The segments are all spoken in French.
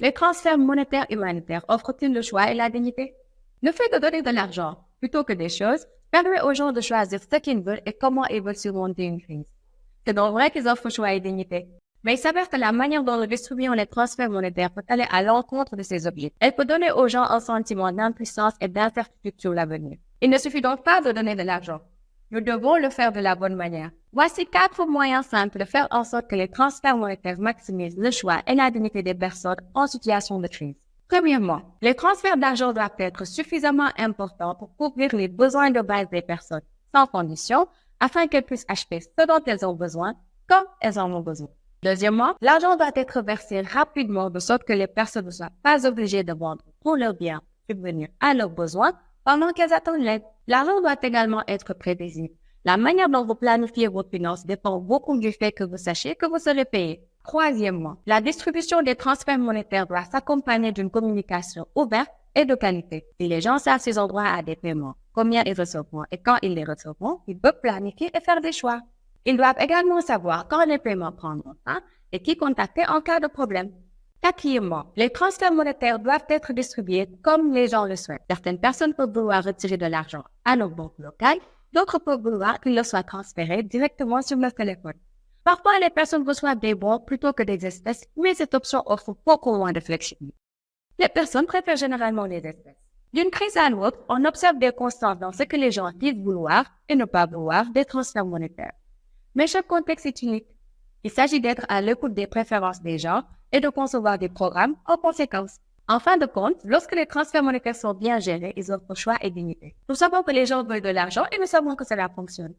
Les transferts monétaires humanitaires offrent-ils le choix et la dignité? Le fait de donner de l'argent plutôt que des choses permet aux gens de choisir ce qu'ils veulent et comment ils veulent surmonter une crise. C'est donc vrai qu'ils offrent choix et dignité. Mais il s'avère que la manière dont nous distribuons les transferts monétaires peut aller à l'encontre de ces objectifs. Elle peut donner aux gens un sentiment d'impuissance et d'incertitude sur l'avenir. Il ne suffit donc pas de donner de l'argent. Nous devons le faire de la bonne manière. Voici 4 moyens simples de faire en sorte que les transferts monétaires maximisent le choix et la dignité des personnes en situation de crise. Premièrement, les transferts d'argent doivent être suffisamment importants pour couvrir les besoins de base des personnes, sans condition, afin qu'elles puissent acheter ce dont elles ont besoin, quand elles en ont besoin. Deuxièmement, l'argent doit être versé rapidement de sorte que les personnes ne soient pas obligées de vendre pour leurs biens subvenir à leurs besoins pendant qu'elles attendent l'aide. L'argent doit également être prévisible. La manière dont vous planifiez vos finances dépend beaucoup du fait que vous sachiez que vous serez payé. Troisièmement, la distribution des transferts monétaires doit s'accompagner d'une communication ouverte et de qualité. Si les gens savent s'ils ont droit à des paiements, combien ils recevront et quand ils les recevront, ils peuvent planifier et faire des choix. Ils doivent également savoir quand les paiements prendront fin et qui contacter en cas de problème. Quatrièmement, les transferts monétaires doivent être distribués comme les gens le souhaitent. Certaines personnes peuvent vouloir retirer de l'argent à nos banques locales, d'autres peuvent vouloir qu'il leur soit transféré directement sur leur téléphone. Parfois, les personnes reçoivent des bons plutôt que des espèces, mais cette option offre beaucoup moins de flexibilité. Les personnes préfèrent généralement les espèces. D'une crise à l'autre, on observe des constantes dans ce que les gens disent vouloir et ne pas vouloir des transferts monétaires. Mais chaque contexte est unique. Il s'agit d'être à l'écoute des préférences des gens et de concevoir des programmes en conséquence. En fin de compte, lorsque les transferts monétaires sont bien gérés, ils offrent choix et dignité. Nous savons que les gens veulent de l'argent et nous savons que cela fonctionne.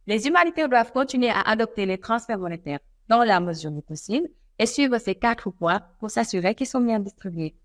Les humanitaires doivent continuer à adopter les transferts monétaires dans la mesure du possible et suivre ces 4 points pour s'assurer qu'ils sont bien distribués.